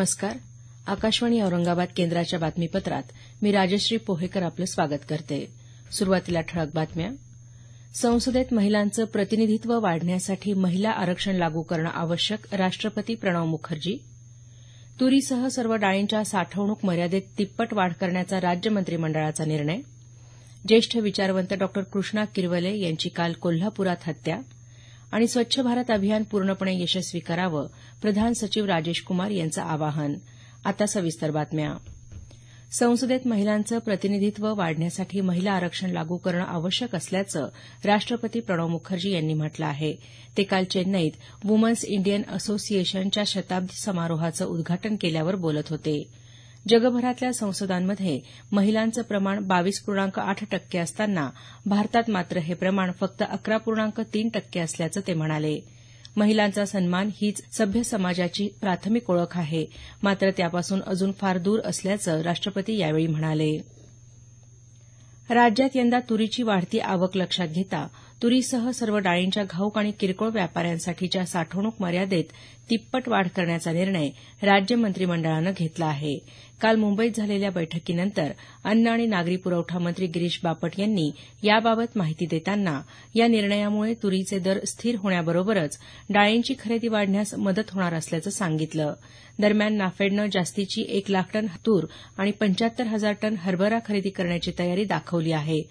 नमस्कार. आकाशवाणी औरंगाबाद केंद्राच्या बातमीपत्रात मी राजश्री पोहेकर आपलं स्वागत करते. सुरुवातीला ठळक बातम्या. संसदेत महिलांचं प्रतिनिधित्व वाढण्यासाठी महिला आरक्षण लागू करणं आवश्यक, राष्ट्रपती प्रणव मुखर्जी. तुरीसह सर्व डाळींच्या साठवणूक मर्यादेत तिप्पट वाढ करण्याचा राज्य मंत्रिमंडळाचा निर्णय. ज्येष्ठ विचारवंत डॉ. कृष्णा किरवले यांची काल कोल्हापुरात हत्या. आणि स्वच्छ भारत अभियान पूर्णपणे यशस्वी करावं, प्रधान सचिव राजेश कुमार यांचं आवाहन. आता सविस्तर बातम्या. संसदेत महिलांचं प्रतिनिधित्व वाढण्यासाठी महिला आरक्षण लागू करणं आवश्यक असल्याचं राष्ट्रपती प्रणव मुखर्जी यांनी म्हटलं आहे. ते काल चेन्नईत वुमन्स इंडियन असोसिएशनच्या शताब्दी समारोहाचं उद्घाटन केल्यावर बोलत होते. जगभरातल्या संसदांमध्ये महिलांचं प्रमाण 22.8% असताना भारतात मात्र हे प्रमाण फक्त 11.3% असल्याचं ते म्हणाले. महिलांचा सन्मान हीच सभ्य समाजाची प्राथमिक ओळख आहे, मात्र त्यापासून अजून फार दूर असल्याचं राष्ट्रपती यावेळी म्हणाले. राज्यात यंदा तुरीची वाढती आवक लक्षात घेता तुरीसह सर्व डाळींच्या घाऊक आणि किरकोळ व्यापाऱ्यांसाठीच्या साठवणूक मर्यादेत तिप्पट वाढ करण्याचा निर्णय राज्य मंत्रिमंडळानं घेतला आहे. काल मुंबईत झालेल्या बैठकीनंतर अन्न आणि नागरी पुरवठा मंत्री गिरीश बापट यांनी याबाबत माहिती देताना या निर्णयामुळे तुरीचे दर स्थिर होण्याबरोबरच डाळींची खरेदी वाढण्यास मदत होणार असल्याचं सांगितलं. दरम्यान नाफेडनं जास्तीची 1 लाख टन तूर आणि 75,000 टन हरभरा खरेदी करण्याची तयारी दाखवली आहे.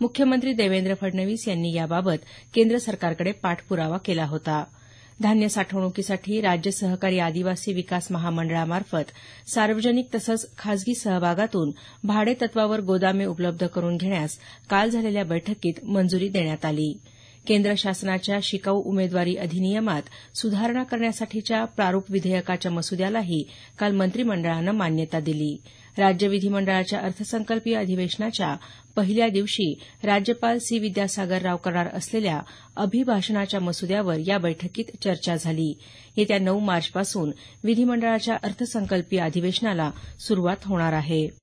मुख्यमंत्री देवेंद्र फडणवीस यांनी याबाबत केंद्र सरकारकडे पाठपुरावा केला होता. धान्य साठवणुकीसाठी राज्य सहकारी आदिवासी विकास महामंडळामार्फत सार्वजनिक तसंच खासगी सहभागातून भाडेतत्वावर गोदामे उपलब्ध करून घेण्यास काल झालेल्या बैठकीत मंजुरी देण्यात आली. केंद्र शासनाच्या शिकाऊ उमेदवारी अधिनियमात सुधारणा करण्यासाठीच्या प्रारूप विधेयकाच्या मसुद्यालाही काल मंत्रिमंडळानं मान्यता दिली. राज्य विधिमंडळाच्या अर्थसंकल्पीय अधिवेशनाच्या पहिल्या दिवशी राज्यपाल सी विद्यासागर राव करणार असलेल्या अभिभाषणाच्या मसुद्यावर या बैठकीत चर्चा झाली. येत्या 9 मार्चपासून विधिमंडळाच्या अर्थसंकल्पीय अधिवेशनाला सुरुवात होणार आहे.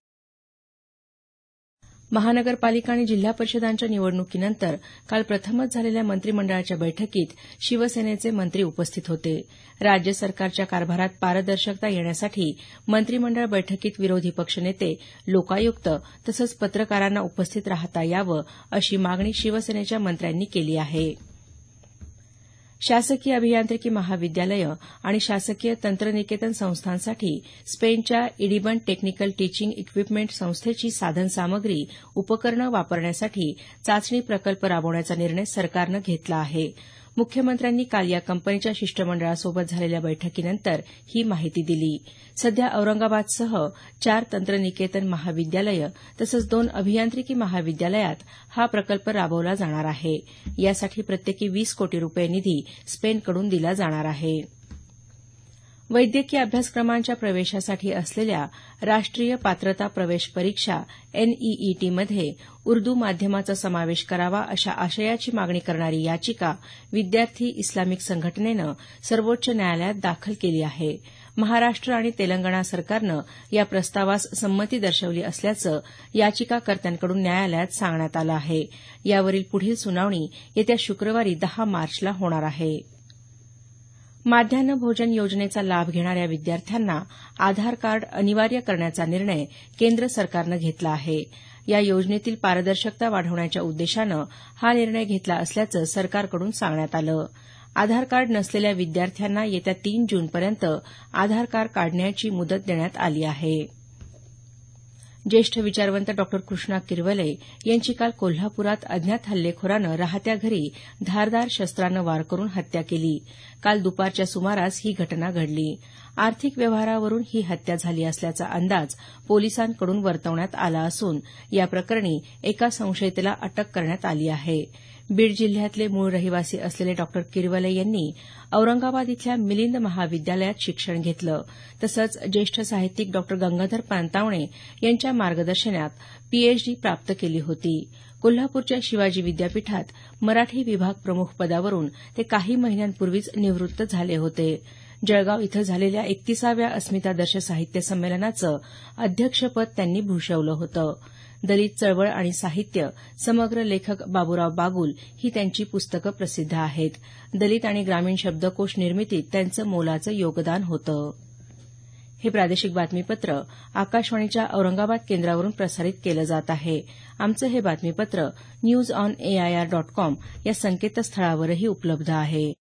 महानगरपालिका आणि जिल्हा परिषदांच्या निवडणुकीनंतर काल प्रथमच झालेल्या मंत्रिमंडळाच्या बैठकीत शिवसेनेचे मंत्री उपस्थित होते. राज्य सरकारच्या कारभारात पारदर्शकता येण्यासाठी मंत्रिमंडळ बैठकीत विरोधी पक्षनेते, लोकायुक्त तसंच पत्रकारांना उपस्थित राहता यावं अशी मागणी शिवसेनेच्या मंत्र्यांनी केली आहे. शासकीय अभियांत्रिकी महाविद्यालयं आणि शासकीय तंत्रनिकेतन संस्थांसाठी स्पेनच्या इडिबन टेक्निकल टीचिंग इक्विपमेंट संस्थेची साधनसामग्री, उपकरणं वापरण्यासाठी चाचणी प्रकल्प राबवण्याचा निर्णय सरकारनं घेतला आहे. मुख्यमंत्र्यांनी काल या कंपनीच्या शिष्टमंडळासोबत झालेल्या बैठकीनंतर ही माहिती दिली. सध्या औरंगाबादसह 4 तंत्रनिकेतन महाविद्यालयं तसंच 2 अभियांत्रिकी महाविद्यालयात हा प्रकल्प राबवला जाणार आहे. यासाठी प्रत्येकी 20 कोटी रुपये निधी स्पेनकडून दिला जाणार आहे. वैद्यकीय अभ्यासक्रमांच्या प्रवेशासाठी असलेल्या राष्ट्रीय पात्रता प्रवेश परीक्षा एनईईटीमध्ये उर्दू माध्यमाचा समावेश करावा अशा आशयाची मागणी करणारी याचिका विद्यार्थी इस्लामिक संघटनेनं सर्वोच्च न्यायालयात दाखल केली आहे. महाराष्ट्र आणि तेलंगणा सरकारनं या प्रस्तावास संमती दर्शवली असल्याचं याचिकाकर्त्यांकडून न्यायालयात सांगण्यात आलं आहे. यावरील पुढील सुनावणी येत्या शुक्रवारी 10 मार्चला होणार आहे. माध्यान्ह भोजन योजनेचा लाभ घेणाऱ्या विद्यार्थ्यांना आधार कार्ड अनिवार्य करण्याचा निर्णय केंद्र सरकारनं घेतला आहे. या योजनेतील पारदर्शकता वाढवण्याच्या उद्देशानं हा निर्णय घेतला असल्याचं सरकारकडून सांगण्यात आलं. आधार कार्ड नसलेल्या विद्यार्थ्यांना येत्या 3 जूनपर्यंत आधार कार्ड काढण्याची मुदत देण्यात आली आहे. ज्येष्ठ विचारवंत डॉ. कृष्णा किरवले यांची काल कोल्हापुरात अज्ञात हल्लेखोरानं राहत्या घरी धारदार शस्त्रानं वार करून हत्या केली. काल दुपारच्या सुमारास ही घटना घडली. आर्थिक व्यवहारावरून ही हत्या झाली असल्याचा अंदाज पोलिसांकडून वर्तवण्यात आला असून या प्रकरणी एका संशयितेला अटक करण्यात आली आहे. बीड जिल्ह्यातले मूळ रहिवासी असलेले डॉ. किरवले यांनी औरंगाबाद इथल्या मिलिंद महाविद्यालयात शिक्षण घेतलं. तसंच ज्येष्ठ साहित्यिक डॉ. गंगाधर पानतावणे यांच्या मार्गदर्शनात पीएचडी प्राप्त केली होती. कोल्हापूरच्या शिवाजी विद्यापीठात मराठी विभाग प्रमुख पदावरून ते काही महिन्यांपूर्वीच निवृत्त झाले होते. जळगाव इथं झालेल्या 31व्या अस्मितादर्श साहित्य संमेलनाचं अध्यक्षपद त्यांनी भूषवलं होतं. दलित चळवळ आणि साहित्य, समग्र लेखक बाबूराव बागुल ही त्यांची पुस्तकं प्रसिद्ध आहेत. दलित आणि ग्रामीण शब्दकोश निर्मितीत त्यांचं मोलाचं योगदान होतं. हे प्रादेशिक बातमीपत्र आकाशवाणीच्या औरंगाबाद केंद्रावरून प्रसारित केलं जात आहे. आमचं हे बातमीपत्र newsonair.com या संकेतस्थळावरही उपलब्ध आहे.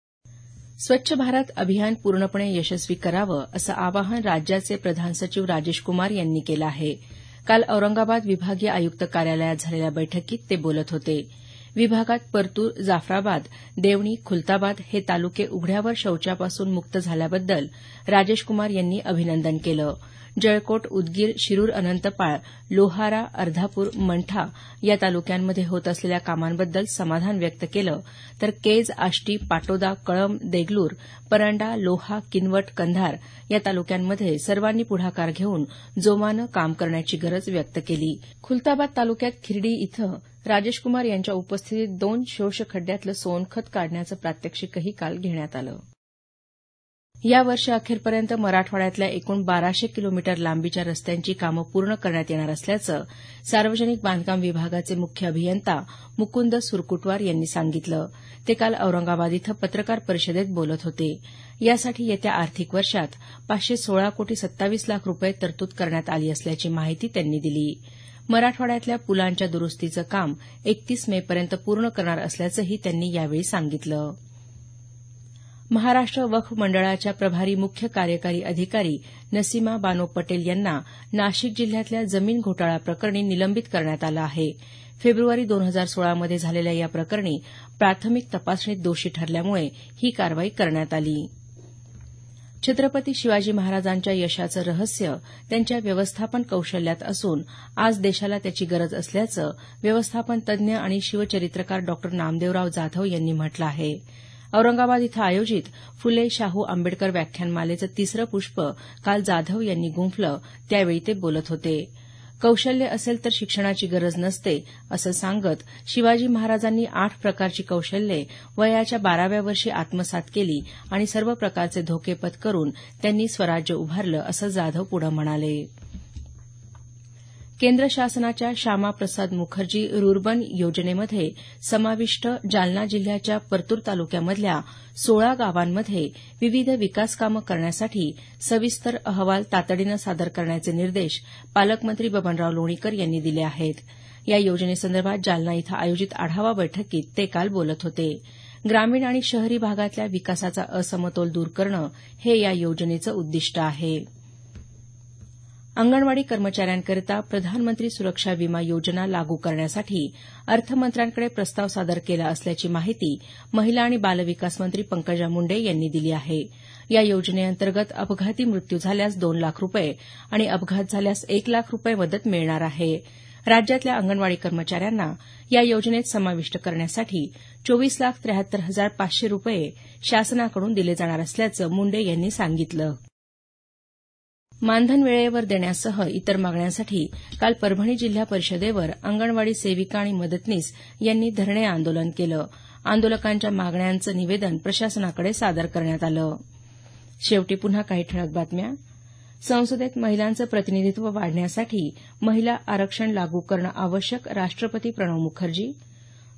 स्वच्छ भारत अभियान पूर्णपणे यशस्वी करावं असं आवाहन राज्याचे प्रधान सचिव राजेश कुमार यांनी केलं आहे. काल औरंगाबाद विभागीय आयुक्त कार्यालयात झालेल्या बैठकीत ते बोलत होते. विभागात परतूर, जाफराबाद, देवणी, खुलताबाद हे तालुके उघड्यावर शौचापासून मुक्त झाल्याबद्दल राजेश कुमार यांनी अभिनंदन केलं. जळकोट, उदगीर, शिरूर, अनंतपाळ, लोहारा, अर्धापूर, मंठा या तालुक्यांमध्ये होत असलेल्या कामांबद्दल समाधान व्यक्त केलं. तर केज, आष्टी, पाटोदा, कळंब, देगलूर, परांडा, लोहा, किनवट, कंधार या तालुक्यांमध्ये सर्वांनी पुढाकार घेऊन जोमानं काम करण्याची गरज व्यक्त केली. खुलताबाद तालुक्यात खिरडी इथं राजेश कुमार यांच्या उपस्थितीत 2 शोषखड्ड्यातलं सोनखत काढण्याचं प्रात्यक्षिकही काल घेण्यात आलं. या वर्षअखेरपर्यंत मराठवाड्यातल्या एकूण 1200 किलोमीटर लांबीच्या रस्त्यांची कामं पूर्ण करण्यात येणार असल्याचं सार्वजनिक बांधकाम विभागाचे मुख्य अभियंता मुकुंद सुरकुटवार यांनी सांगितलं. ते काल औरंगाबाद इथं पत्रकार परिषदेत बोलत होते. यासाठी येत्या आर्थिक वर्षात 516 कोटी 27 लाख रुपये तरतूद करण्यात आली असल्याची माहिती त्यांनी दिली. मराठवाड्यातल्या पुलांच्या दुरुस्तीचं काम 31 मेपर्यंत पूर्ण करणार असल्याचंही त्यांनी यावेळी सांगितलं. महाराष्ट्र वक्फ मंडळाच्या प्रभारी मुख्य कार्यकारी अधिकारी नसीमा बानो पटेल यांना नाशिक जिल्ह्यातल्या जमीन घोटाळा प्रकरणी निलंबित करण्यात आलं आहे. फेब्रुवारी 2016 मध्ये झालेल्या या प्रकरणी प्राथमिक तपासणीत दोषी ठरल्यामुळे ही कारवाई करण्यात आली. छत्रपती शिवाजी महाराजांच्या यशाचं रहस्य त्यांच्या व्यवस्थापन कौशल्यात असून आज देशाला त्याची गरज असल्याचं व्यवस्थापन तज्ज्ञ आणि शिवचरित्रकार डॉ नामदेवराव जाधव यांनी म्हटलं आहे. औरंगाबाद इथं आयोजित फुले शाहू आंबेडकर व्याख्यानमालेचं तिसरं पुष्प काल जाधव यांनी गुंफलं त्यावेळी ते बोलत होते. कौशल्य असेल तर शिक्षणाची गरज नसते असं सांगत शिवाजी महाराजांनी 8 प्रकारची कौशल्ये वयाच्या 12व्या वर्षी आत्मसात केली आणि सर्व प्रकारचे धोके पत्करून त्यांनी स्वराज्य उभारलं असं जाधव पुढं म्हणाले. केंद्र शासनाच्या श्यामाप्रसाद मुखर्जी रुर्बन योजनेमध्ये समाविष्ट जालना जिल्ह्याच्या परतूर तालुक्यामधल्या 16 गावांमध्ये विविध विकासकामं करण्यासाठी सविस्तर अहवाल तातडीनं सादर करण्याचे निर्देश पालकमंत्री बबनराव लोणीकर यांनी दिले आहेत. या योजनेसंदर्भात जालना इथं आयोजित आढावा बैठकीत ते काल बोलत होते. ग्रामीण आणि शहरी भागातल्या विकासाचा असमतोल दूर करणं हे या योजनेचं उद्दिष्ट आहे. अंगणवाडी कर्मचाऱ्यांकरिता प्रधानमंत्री सुरक्षा विमा योजना लागू करण्यासाठी अर्थमंत्र्यांकडे प्रस्ताव सादर केला असल्याची माहिती महिला आणि बालविकास मंत्री पंकजा मुंडे यांनी दिली आहे. या योजनेअंतर्गत अपघाती मृत्यू झाल्यास 2 लाख रुपये आणि अपघात झाल्यास 1 लाख रुपये मदत मिळणार आहे. राज्यातल्या अंगणवाडी कर्मचाऱ्यांना या योजनेत समाविष्ट करण्यासाठी 24,73,500 रुपये शासनाकडून दिले जाणार असल्याचं मुंडे यांनी सांगितलं. मानधन वेळेवर देण्यासह इतर मागण्यांसाठी काल परभणी जिल्हा परिषदेवर अंगणवाडी सेविका आणि मदतनीस यांनी धरणे आंदोलन केलं. आंदोलकांच्या मागण्यांचं निवेदन प्रशासनाकडे सादर करण्यात आलं. शेवटी पुन्हा काही ठळक बातम्या. संसदेत महिलांचं प्रतिनिधित्व वाढण्यासाठी महिला आरक्षण लागू करणं आवश्यक राष्ट्रपती प्रणव मुखर्जी.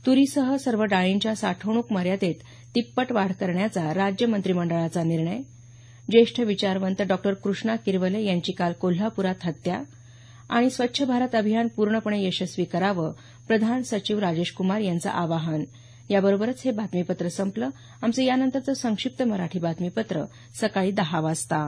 तुरीसह सर्व डाळींच्या साठवणूक मर्यादेत तिप्पट वाढ करण्याचा राज्य मंत्रिमंडळाचा निर्णय. ज्येष्ठ विचारवंत डॉ कृष्णा किरवले यांची काल कोल्हापुरात हत्या. आणि स्वच्छ भारत अभियान पूर्णपणे यशस्वी करावं प्रधान सचिव राजेश कुमार यांचं आवाहन. याबरोबरच हे बातमीपत्र संपलं. आमचं यानंतरचं संक्षिप्त मराठी बातमीपत्र सकाळी 10 वाजता.